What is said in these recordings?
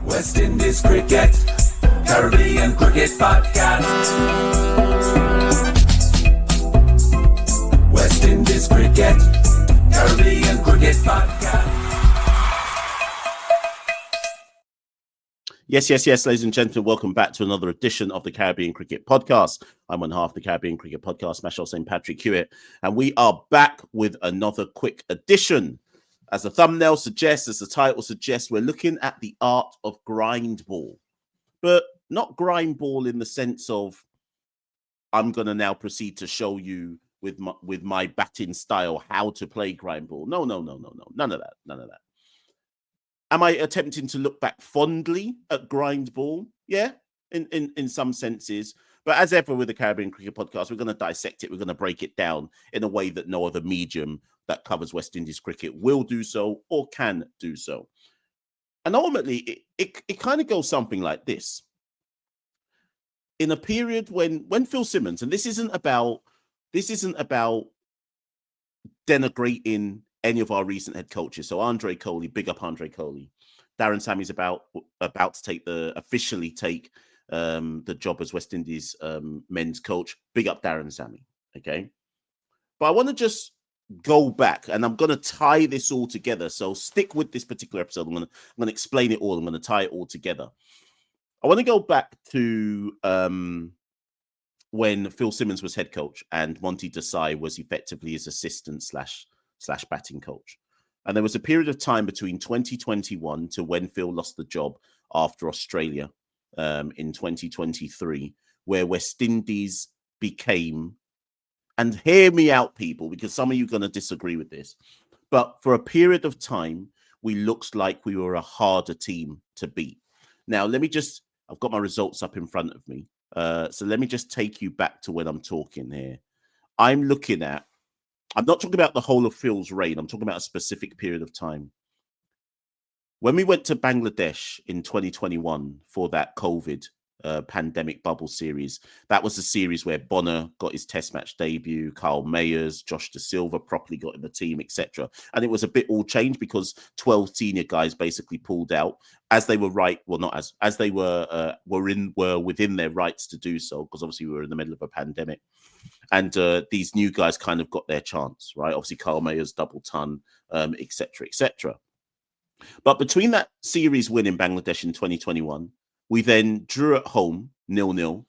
West Indies Cricket, Caribbean Cricket Podcast. West Indies Cricket, Caribbean Cricket Podcast. Yes, ladies and gentlemen, welcome back to another edition of the Caribbean Cricket Podcast. I'm one half of the Caribbean Cricket Podcast, Machel St. Patrick Hewitt, and we are back with another quick edition. As the thumbnail suggests, as the title suggests, we're looking at the art of grindball, but not grindball in the sense of I'm going to now proceed to show you with my batting style how to play grindball. No, none of that. Am I attempting to look back fondly at grindball? Yeah, in some senses. But as ever with the Caribbean Cricket Podcast, we're going to dissect it. We're going to break it down in a way that no other medium that covers West Indies cricket will do so or can do so. And ultimately, it kind of goes something like this. In a period when Phil Simmons, and this isn't about denigrating any of our recent head coaches. So Andre Coley, big up Andre Coley. Darren Sammy's about to officially take the job as West Indies men's coach. Big up Darren Sammy. Okay. But I want to just go back, and I'm going to tie this all together. So stick with this particular episode. I'm going to explain it all. I'm going to tie it all together. I want to go back to when Phil Simmons was head coach and Monty Desai was effectively his assistant slash batting coach. And there was a period of time between 2021 to when Phil lost the job after Australia in 2023, where West Indies became, and hear me out, people, because some of you are going to disagree with this, but for a period of time, we looked like we were a harder team to beat. Now, I've got my results up in front of me. So let me just take you back to when I'm talking here. I'm not talking about the whole of Phil's reign. I'm talking about a specific period of time. When we went to Bangladesh in 2021 for that COVID pandemic bubble series, that was the series where Bonner got his test match debut, Kyle Mayers, Josh De Silva properly got in the team, etc. And it was a bit all changed because 12 senior guys basically pulled out as they were were within their rights to do so, because obviously we were in the middle of a pandemic. And these new guys kind of got their chance, right? Obviously, Kyle Mayers, double ton, etc. But between that series win in Bangladesh in 2021, we then drew at home 0-0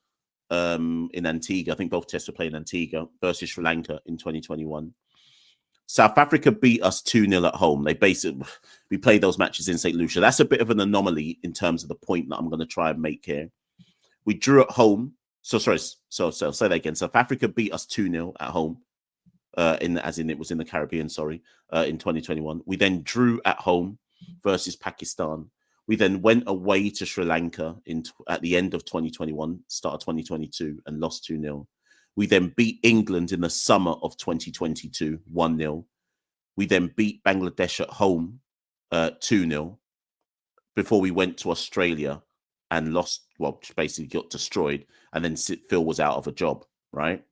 in Antigua. I think both tests were played in Antigua versus Sri Lanka in 2021. South Africa beat us 2-0 at home. We played those matches in St. Lucia. That's a bit of an anomaly in terms of the point that I'm going to try and make here. We drew at home. So say that again. South Africa beat us 2-0 at home, it was in the Caribbean, in 2021. We then drew at home versus Pakistan. We then went away to Sri Lanka at the end of 2021, start of 2022, and lost 2-0. We then beat England in the summer of 2022, 1-0. We then beat Bangladesh at home 2-0 before we went to Australia and lost, basically got destroyed, and then Phil was out of a job, right?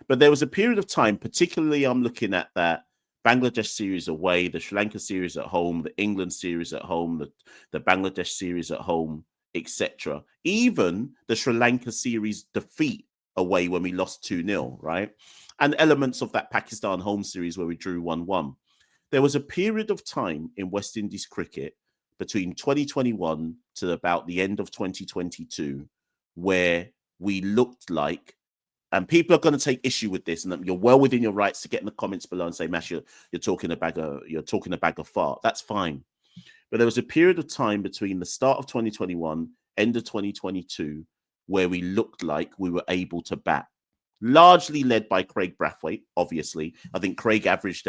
But there was a period of time, particularly I'm looking at that Bangladesh series away, the Sri Lanka series at home, the England series at home, the Bangladesh series at home, etc. Even the Sri Lanka series defeat away when we lost 2-0, right? And elements of that Pakistan home series where we drew 1-1. There was a period of time in West Indies cricket between 2021 to about the end of 2022 where we looked like, and people are going to take issue with this, and you're well within your rights to get in the comments below and say, Mash, you're talking a bag of fart. That's fine. But there was a period of time between the start of 2021, end of 2022, where we looked like we were able to bat. Largely led by Craig Brathwaite, obviously. I think Craig averaged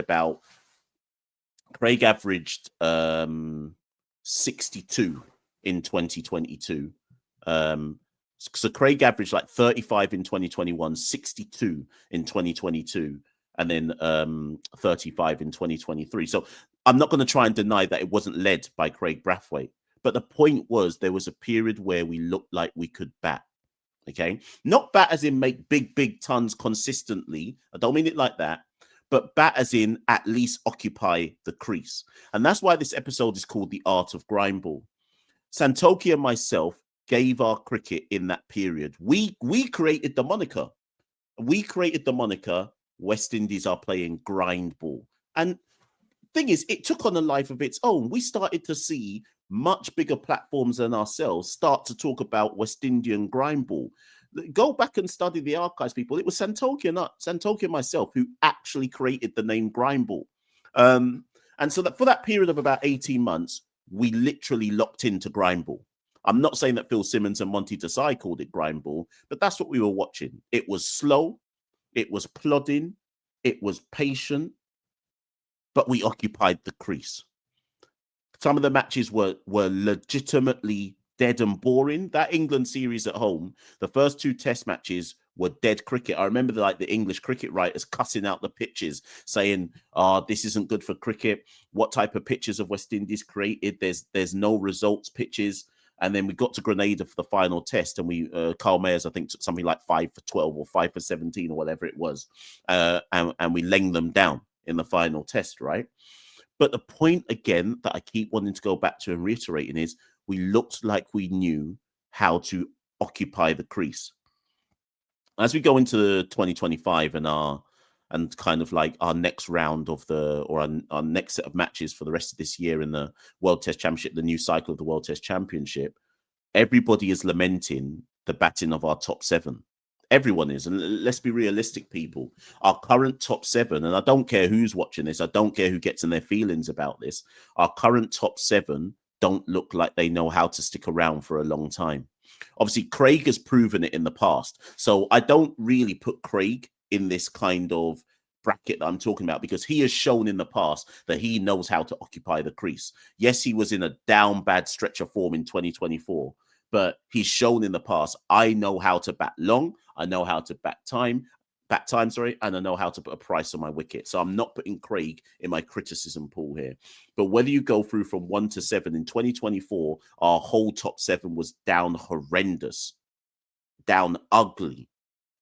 62 in 2022. So Craig averaged like 35 in 2021, 62 in 2022, and then 35 in 2023. So I'm not going to try and deny that it wasn't led by Craig Brathwaite. But the point was there was a period where we looked like we could bat. Okay. Not bat as in make big tons consistently. I don't mean it like that. But bat as in at least occupy the crease. And that's why this episode is called The Art of Grindball. Santoki and myself gave our cricket in that period. We created the moniker. We created the moniker. West Indies are playing grindball, and thing is, it took on a life of its own. We started to see much bigger platforms than ourselves start to talk about West Indian grindball. Go back and study the archives, people. It was Santoki and myself who actually created the name grindball. And so that for that period of about 18 months, we literally locked into grindball. I'm not saying that Phil Simmons and Monty Desai called it grindball, but that's what we were watching. It was slow, it was plodding, it was patient, but we occupied the crease. Some of the matches were legitimately dead and boring. That England series at home, the first 2 test matches were dead cricket. I remember the English cricket writers cussing out the pitches, saying, this isn't good for cricket. What type of pitches have West Indies created? There's no results pitches. And then we got to Grenada for the final test, and we Carl Mayers, I think, took something like 5 for 12 or 5 for 17 or whatever it was, and we lenged them down in the final test, right? But the point, again, that I keep wanting to go back to and reiterating is we looked like we knew how to occupy the crease. As we go into 2025 and kind of like our next round of our next set of matches for the rest of this year in the World Test Championship, the new cycle of the World Test Championship, everybody is lamenting the batting of our top 7. Everyone is. And let's be realistic, people. Our current top 7, and I don't care who's watching this, I don't care who gets in their feelings about this, our current top 7 don't look like they know how to stick around for a long time. Obviously, Craig has proven it in the past. So I don't really put Craig in this kind of bracket that I'm talking about, because he has shown in the past that he knows how to occupy the crease. Yes, he was in a down bad stretch of form in 2024, but he's shown in the past, I know how to bat long, I know how to bat time, and I know how to put a price on my wicket. So I'm not putting Craig in my criticism pool here. But whether you go through from 1 to 7 in 2024, our whole top 7 was down horrendous, down ugly,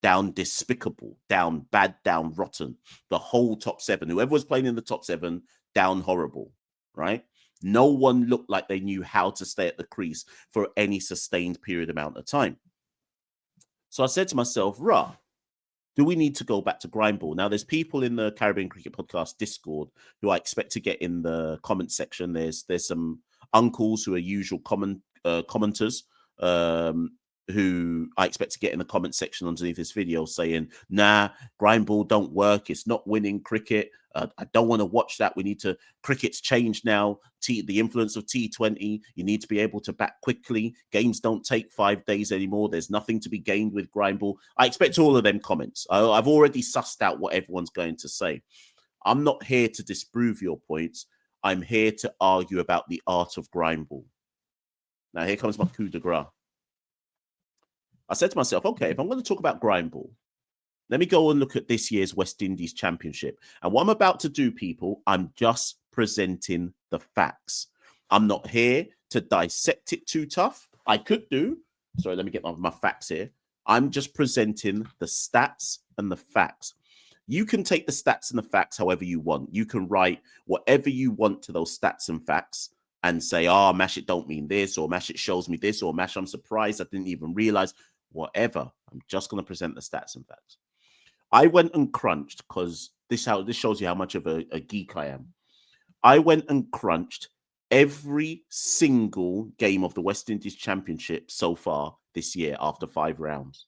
down despicable, down bad, down rotten. The whole top 7, whoever was playing in the top 7, down horrible, right? No one looked like they knew how to stay at the crease for any sustained period amount of time. So I said to myself, do we need to go back to grindball? Now, there's people in the Caribbean Cricket Podcast Discord who I expect to get in the comment section. There's some uncles who are usual commenters who I expect to get in the comment section underneath this video saying, nah, grindball don't work. It's not winning cricket. I don't want to watch that. We need to, cricket's changed now. The influence of T20, you need to be able to bat quickly. Games don't take 5 days anymore. There's nothing to be gained with grindball. I expect all of them comments. I've already sussed out what everyone's going to say. I'm not here to disprove your points. I'm here to argue about the art of grindball. Now, here comes my coup de grace. I said to myself, okay, if I'm going to talk about grindball, let me go and look at this year's West Indies Championship. And what I'm about to do, people, I'm just presenting the facts. I'm not here to dissect it too tough. I could do. Sorry, let me get my facts here. I'm just presenting the stats and the facts. You can take the stats and the facts however you want. You can write whatever you want to those stats and facts and say, Mash, it don't mean this, or Mash, it shows me this, or Mash, I'm surprised, I didn't even realize. Whatever. I'm just going to present the stats and facts. I went and crunched, because this shows you how much of a geek I am. I went and crunched every single game of the West Indies Championship so far this year after 5 rounds.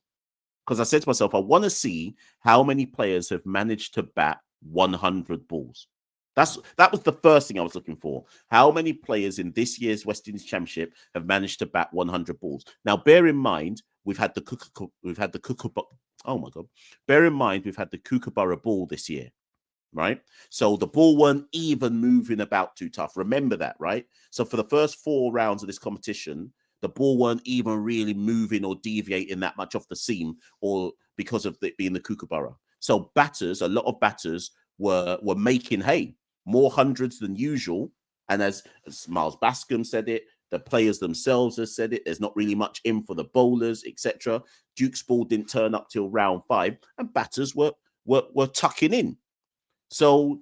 Because I said to myself, I want to see how many players have managed to bat 100 balls. That was the first thing I was looking for. How many players in this year's West Indies Championship have managed to bat 100 balls? Now, bear in mind, we've had the Kookaburra ball this year, right? So the ball weren't even moving about too tough. Remember that, right? So for the first 4 rounds of this competition, the ball weren't even really moving or deviating that much off the seam, or because of it being the Kookaburra. So a lot of batters were making hay, more hundreds than usual. And as Miles Bascom said it, the players themselves have said it, there's not really much in for the bowlers, etc. Duke's ball didn't turn up till round 5, and batters were tucking in. So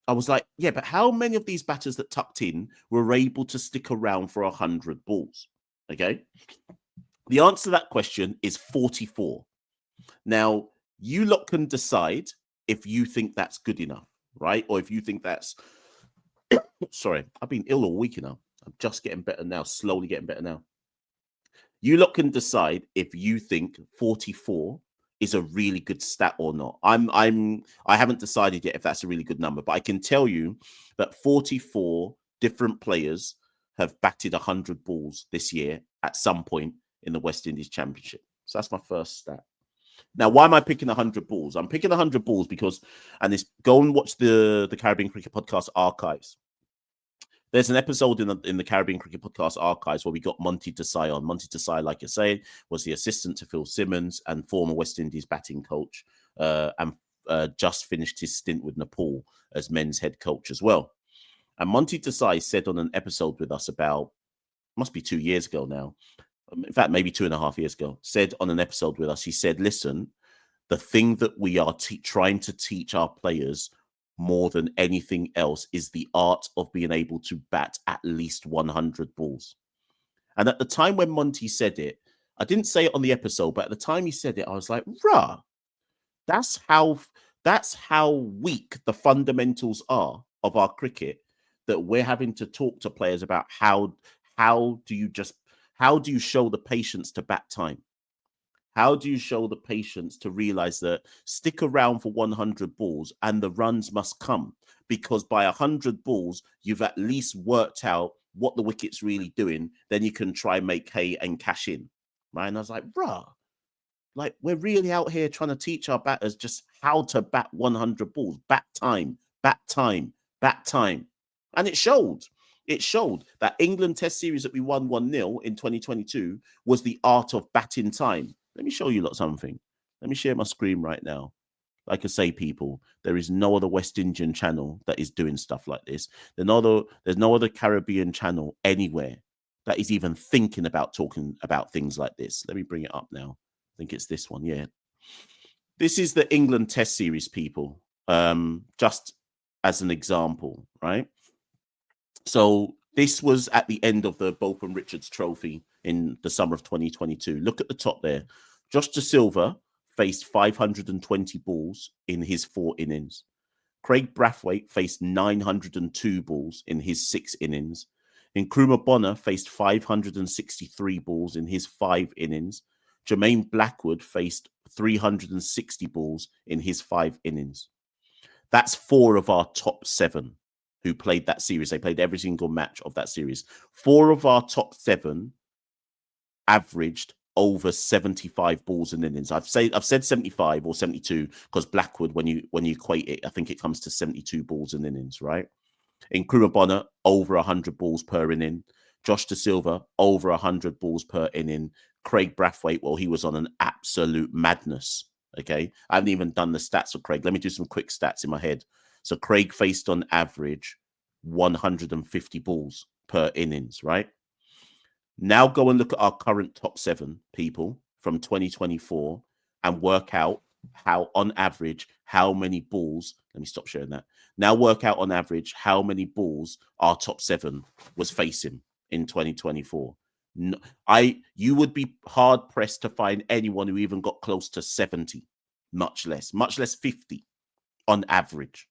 I was like, yeah, but how many of these batters that tucked in were able to stick around for 100 balls? Okay. The answer to that question is 44. Now, you lot can decide if you think that's good enough, right? Or if you think that's, sorry, I've been ill all week now. I'm just getting better now, slowly getting better now. You lot can decide if you think 44 is a really good stat or not. I haven't decided yet if that's a really good number, but I can tell you that 44 different players have batted 100 balls this year at some point in the West Indies Championship. So that's my first stat. Now, why am I picking 100 balls? I'm picking 100 balls because, and this, go and watch the Caribbean Cricket Podcast archives. There's an episode in the Caribbean Cricket Podcast archives where we got Monty Desai on. Monty Desai, like I say, was the assistant to Phil Simmons and former West Indies batting coach, and just finished his stint with Nepal as men's head coach as well. And Monty Desai said on an episode with us about, must be 2 years ago now, in fact, maybe 2.5 years ago, said on an episode with us, he said, listen, the thing that we are trying to teach our players more than anything else is the art of being able to bat at least 100 balls. And at the time when Monty said it, I didn't say it on the episode, but at the time he said it, I was like, rah, that's how weak the fundamentals are of our cricket, that we're having to talk to players about how do you show the patience to bat time? How do you show the patience to realize that stick around for 100 balls and the runs must come? Because by 100 balls, you've at least worked out what the wicket's really doing. Then you can try make hay and cash in. Right? And I was like, bruh, like we're really out here trying to teach our batters just how to bat 100 balls. Bat time, bat time, bat time. And it showed. It showed that England Test series that we won 1-0 in 2022 was the art of batting time. Let me show you lot something. Let me share my screen right now. Like I say, people, there is no other West Indian channel that is doing stuff like this. There's no other Caribbean channel anywhere that is even thinking about talking about things like this. Let me bring it up now. I think it's this one. Yeah. This is the England Test series, people. Just as an example, right? So this was at the end of the Botham Richards Trophy in the summer of 2022. Look at the top there. Josh De Silva faced 520 balls in his 4 innings. Craig Brathwaite faced 902 balls in his 6 innings. Nkrumah Bonner faced 563 balls in his 5 innings. Jermaine Blackwood faced 360 balls in his 5 innings. That's 4 of our top 7 who played that series. They played every single match of that series. 4 of our top 7 averaged over 75 balls in innings. I've said 75 or 72 because Blackwood, when you equate it, I think it comes to 72 balls in innings, right? Nkrumah Bonner, over 100 balls per inning. Josh De Silva, over 100 balls per inning. Craig Brathwaite, well, he was on an absolute madness. Okay. I haven't even done the stats for Craig. Let me do some quick stats in my head. So Craig faced on average 150 balls per innings, right? Now go and look at our current top 7 people from 2024 and work out how, on average, how many balls. Let me stop sharing that. Now work out on average how many balls our top 7 was facing in 2024. You would be hard pressed to find anyone who even got close to 70, much less 50 on average,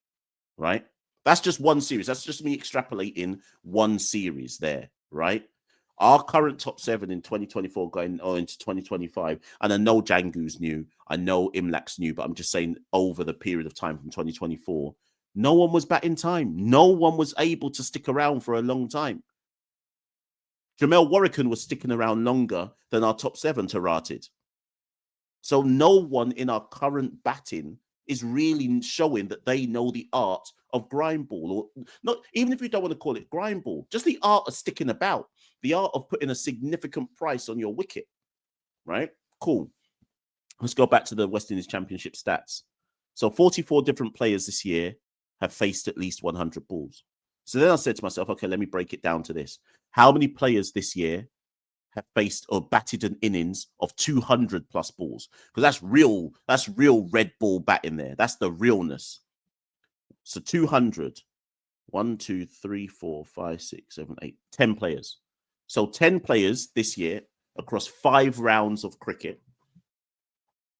right? That's just one series. That's just me extrapolating one series there, right? Our current top 7 in 2024 going on into 2025, and I know Django's new, I know Imlac's new, but I'm just saying over the period of time from 2024, no one was batting time. No one was able to stick around for a long time. Jamel Warrican was sticking around longer than our top 7 Tarated. So no one in our current batting is really showing that they know the art of grindball, or not, even if you don't want to call it grindball, just the art of sticking about, the art of putting a significant price on your wicket, right? Cool. Let's go back to the West Indies Championship stats. So 44 different players this year have faced at least 100 balls. So then I said to myself, okay, let me break it down to this. How many players this year have faced or batted an innings of 200 plus balls? Because that's real red ball batting there. That's the realness. So 200. 1, 2, 3, 4, 5, 6, 7, 8, 10 players. So 10 players this year across 5 rounds of cricket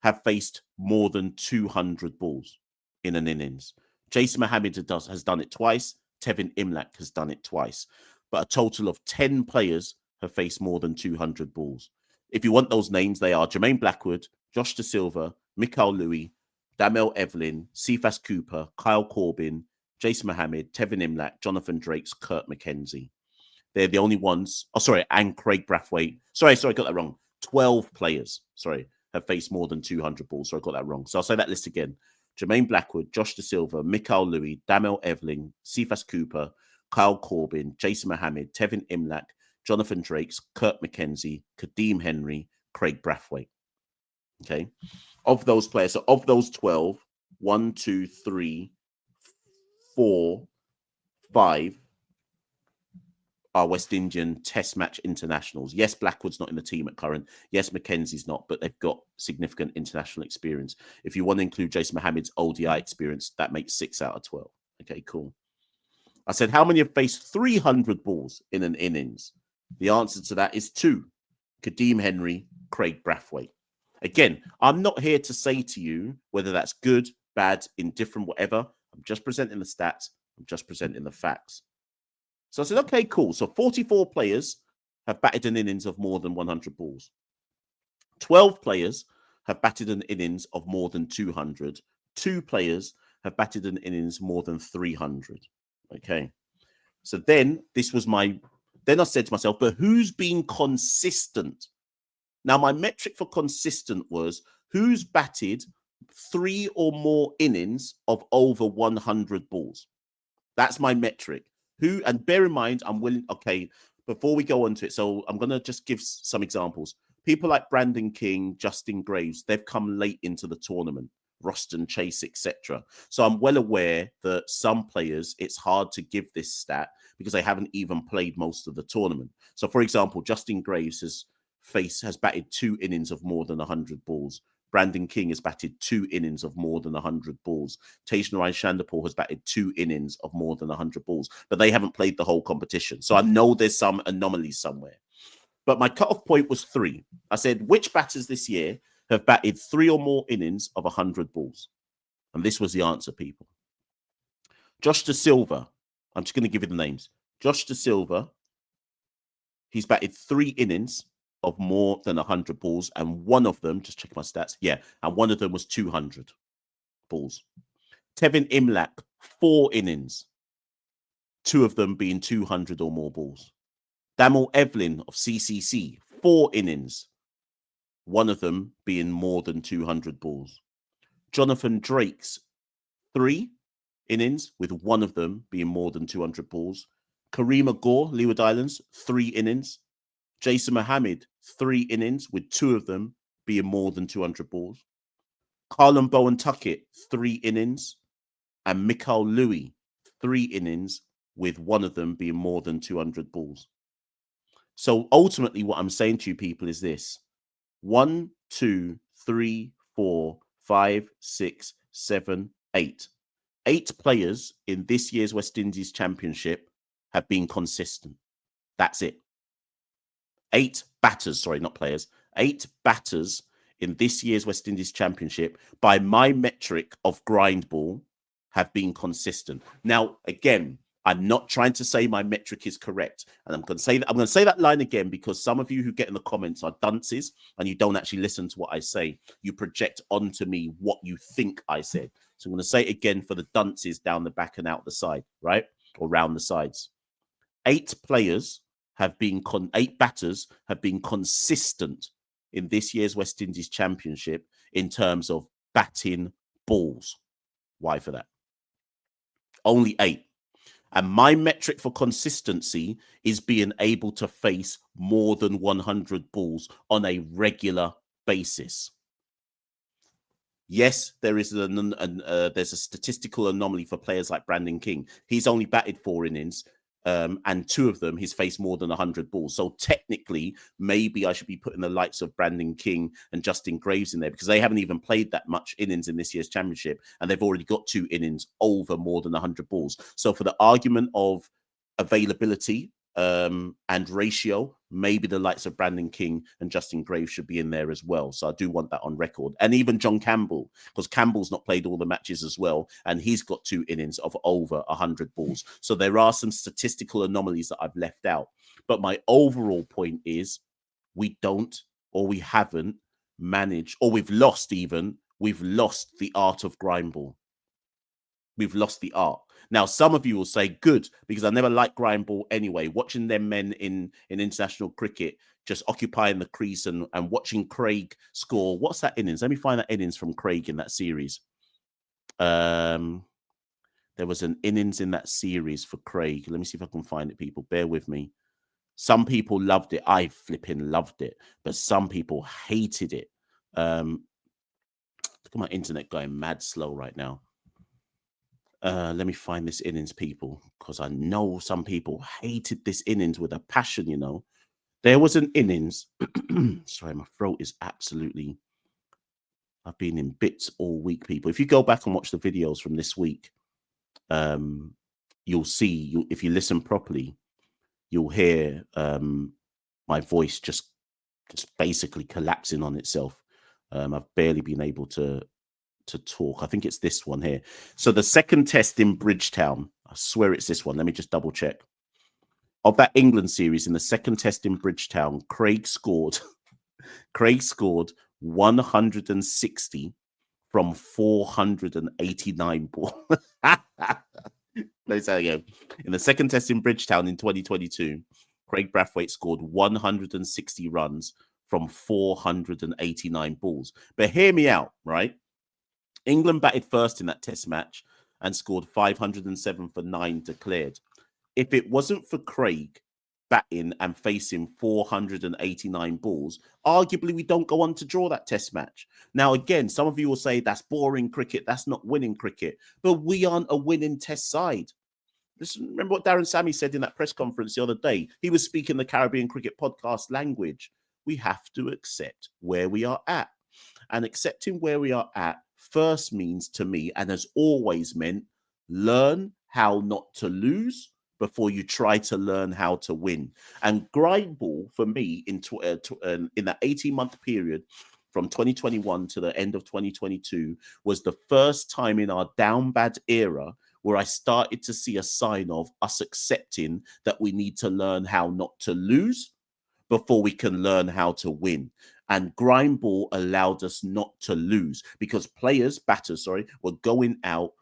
have faced more than 200 balls in an innings. Jason Mohammed has done it twice. Tevin Imlak has done it twice. But a total of 10 players have faced more than 200 balls. If you want those names, they are Jermaine Blackwood, Josh De Silva, Machel Louis, Damel Evelyn, Cephas Cooper, Kyle Corbin, Jason Mohammed, Tevin Imlak, Jonathan Drakes, Kurt McKenzie. They're the only ones. Oh, sorry, and Craig Brathwaite. Sorry, I got that wrong. 12 players, have faced more than 200 balls. So I got that wrong. So I'll say that list again. Jermaine Blackwood, Josh De Silva, Machel Louis, Damel Evelyn, Cephas Cooper, Kyle Corbin, Jason Mohammed, Tevin Imlak, Jonathan Drakes, Kurt McKenzie, Kadeem Henry, Craig Brathwaite. Okay. Of those players, so of those 12, 1, 2, 3, 4, 5 are West Indian Test match internationals. Yes, Blackwood's not in the team at current. Yes, Mackenzie's not, but they've got significant international experience. If you want to include Jason Mohammed's ODI experience, that makes 6 out of 12. Okay, cool. I said, how many have faced 300 balls in an innings? The answer to that is 2. Kadeem Henry, Craig Brathwaite. Again, I'm not here to say to you whether that's good, bad, indifferent, whatever. I'm just presenting the stats. I'm just presenting the facts. So I said, okay, cool. So 44 players have batted an innings of more than 100 balls. 12 players have batted an innings of more than 200. 2 players have batted an innings more than 300. Okay. So then then I said to myself, but who's been consistent? Now, my metric for consistent was who's batted 3 or more innings of over 100 balls. That's my metric. Who, and bear in mind, I'm willing, okay, before we go on to it, so I'm going to just give some examples. People like Brandon King, Justin Graves, they've come late into the tournament, Roston Chase, etc. So I'm well aware that some players, it's hard to give this stat because they haven't even played most of the tournament. So, for example, Justin Graves has batted 2 innings of more than 100 balls. Brandon King has batted 2 innings of more than 100 balls. Tagenarine Chanderpaul has batted 2 innings of more than 100 balls, but they haven't played the whole competition. So I know there's some anomalies somewhere. But my cutoff point was 3. I said, which batters this year have batted 3 or more innings of 100 balls? And this was the answer, people. Josh De Silva. I'm just going to give you the names. Josh De Silva. He's batted 3 innings of more than 100 balls, and one of them, just check my stats, and one of them was 200 balls. Tevin Imlak, 4 innings, 2 of them being 200 or more balls. Damel Evelyn of CCC, 4 innings, 1 of them being more than 200 balls. Jonathan Drakes, 3 innings, with 1 of them being more than 200 balls. Karima Gore, Leeward Islands, 3 innings. Jason Mohammed, 3 innings, with 2 of them being more than 200 balls. Carlin Bowen Tuckett, 3 innings. And Machel Louis, 3 innings, with 1 of them being more than 200 balls. So ultimately, what I'm saying to you people is this: 1, 2, 3, 4, 5, 6, 7, 8. 8 players in this year's West Indies Championship have been consistent. That's it. 8 batters, sorry, not players. 8 batters in this year's West Indies Championship, by my metric of grindball, have been consistent. Now, again, I'm not trying to say my metric is correct, and I'm going to say that line again because some of you who get in the comments are dunces and you don't actually listen to what I say. You project onto me what you think I said. So I'm going to say it again for the dunces down the back and out the side, right, or round the sides. 8 players have been 8 batters have been consistent in this year's West Indies Championship in terms of batting balls. Why for that? Only 8. And my metric for consistency is being able to face more than 100 balls on a regular basis. Yes, there's a statistical anomaly for players like Brandon King. He's only batted 4 innings. and 2 of them he's faced more than 100 balls. So technically, maybe I should be putting the likes of Brandon King and Justin Graves in there, because they haven't even played that much innings in this year's championship, and they've already got 2 innings over more than 100 balls. So for the argument of availability and ratio, maybe the likes of Brandon King and Justin Graves should be in there as well. So I do want that on record. And even John Campbell, because Campbell's not played all the matches as well, and he's got 2 innings of over 100 balls. So there are some statistical anomalies that I've left out. But my overall point is we don't, or we haven't managed, or we've lost the art of grindball. We've lost the art. Now, some of you will say, good, because I never liked grindball anyway. Watching them men in international cricket just occupying the crease and watching Craig score. What's that innings? Let me find that innings from Craig in that series. There was an innings in that series for Craig. Let me see if I can find it, people. Bear with me. Some people loved it. I flipping loved it. But some people hated it. Look at my internet going mad slow right now. Let me find this innings, people, because I know some people hated this innings with a passion, you know. There was an innings. Sorry, my throat is absolutely... I've been in bits all week, people. If you go back and watch the videos from this week, you'll see, if you listen properly, you'll hear my voice just basically collapsing on itself. I've barely been able to talk. I think it's this one here. So the second test in Bridgetown, I swear it's this one. Let me just double check. Of that England series, in the second test in Bridgetown, Craig scored 160 from 489 balls. Let's say again. In the second test in Bridgetown in 2022, Craig Brathwaite scored 160 runs from 489 balls. But hear me out, right? England batted first in that test match and scored 507 for 9 declared. If it wasn't for Craig batting and facing 489 balls, arguably we don't go on to draw that test match. Now, again, some of you will say that's boring cricket, that's not winning cricket, but we aren't a winning test side. Listen, remember what Darren Sammy said in that press conference the other day? He was speaking the Caribbean Cricket Podcast language. We have to accept where we are at. And accepting where we are at first means, to me, and has always meant, learn how not to lose before you try to learn how to win. And grindball, for me, in that 18-month period from 2021 to the end of 2022, was the first time in our down bad era where I started to see a sign of us accepting that we need to learn how not to lose before we can learn how to win. And grindball allowed us not to lose because batters, were going out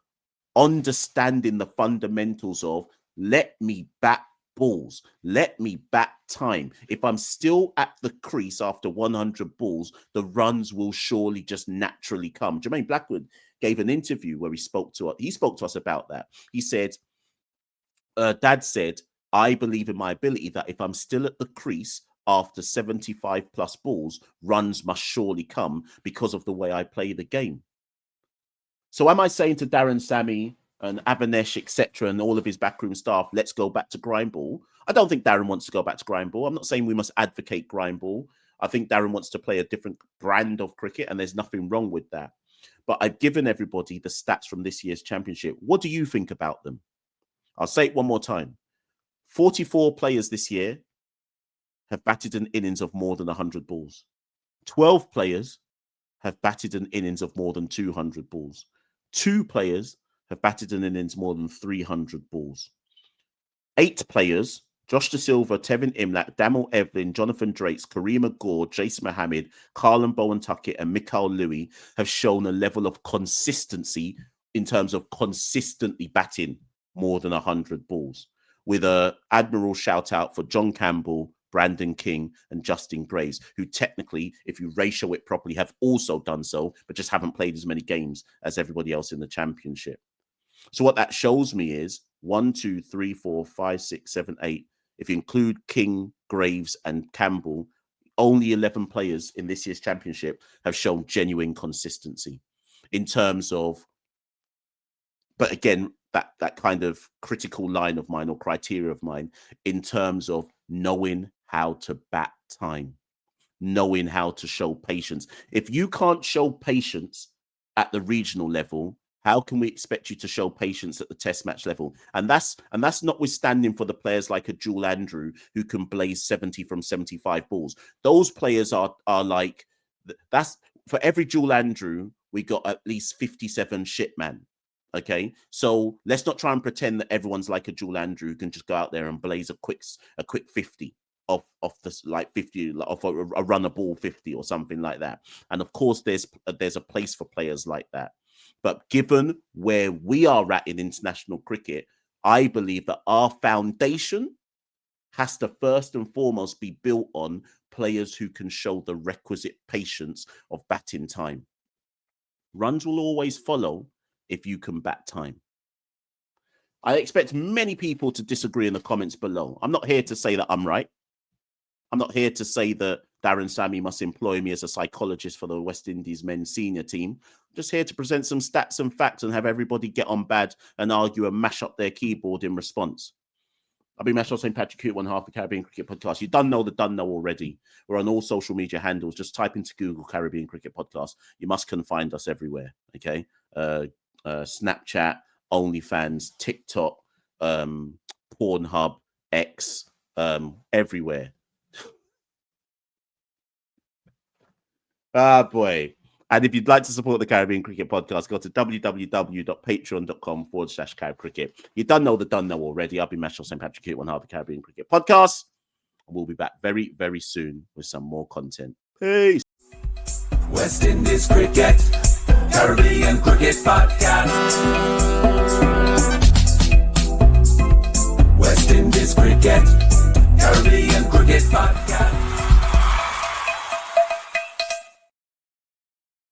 understanding the fundamentals of, let me bat balls, let me bat time. If I'm still at the crease after 100 balls, the runs will surely just naturally come. Jermaine Blackwood gave an interview where he spoke to us about that. He said, Dad said, I believe in my ability that if I'm still at the crease after 75 plus balls, runs must surely come because of the way I play the game. So am I saying to Darren Sammy and Avanesh, etc., and all of his backroom staff, let's go back to grindball? I don't think Darren wants to go back to grindball. I'm not saying we must advocate grindball. I think Darren wants to play a different brand of cricket, and there's nothing wrong with that. But I've given everybody the stats from this year's championship. What do you think about them? I'll say it one more time. 44 players this year have batted an innings of more than 100 balls. 12 players have batted an innings of more than 200 balls. 2 players have batted an innings more than 300 balls. 8 players, Josh De Silva, Tevin Imlach, Damel Evelyn, Jonathan Drakes, Karima Gore, Jason Mohammed, Carlin Bowen Tuckett, and Machel Louis have shown a level of consistency in terms of consistently batting more than 100 balls. With a admiral shout out for John Campbell, Brandon King, and Justin Graves, who technically, if you ratio it properly, have also done so, but just haven't played as many games as everybody else in the championship. So what that shows me is 1, 2, 3, 4, 5, 6, 7, 8. If you include King, Graves, and Campbell, only 11 players in this year's championship have shown genuine consistency in terms of, but again, that kind of critical line of mine or criteria of mine in terms of knowing how to bat time, knowing how to show patience. If you can't show patience at the regional level, how can we expect you to show patience at the test match level? And that's notwithstanding for the players like a Jewel Andrew who can blaze 70 from 75 balls. Those players are like, that's for every Jewel Andrew, we got at least 57 shit man. Okay, so let's not try and pretend that everyone's like a Jewel Andrew who can just go out there and blaze a quick 50 off this, like 50 off a run a ball 50 or something like that. And of course, there's a place for players like that. But given where we are at in international cricket, I believe that our foundation has to first and foremost be built on players who can show the requisite patience of batting time. Runs will always follow if you can bat time. I expect many people to disagree in the comments below. I'm not here to say that I'm right. I'm not here to say that Darren Sammy must employ me as a psychologist for the West Indies men's senior team. I'm just here to present some stats and facts and have everybody get on bad and argue and mash up their keyboard in response. I've been Machel St. Patrick Cute, one half the Caribbean Cricket Podcast. You done know the done know already. We're on all social media handles. Just type into Google Caribbean Cricket Podcast. You must can find us everywhere. Okay. Snapchat, OnlyFans, TikTok, Pornhub, X, everywhere. Ah, boy. And if you'd like to support the Caribbean Cricket Podcast, go to www.patreon.com/CaribCricket. You done know the done know already. I've been Machel St. Patrick Cute, one half the Caribbean Cricket Podcast. And we'll be back very, very soon with some more content. Peace. West Indies Cricket, Caribbean Cricket Podcast.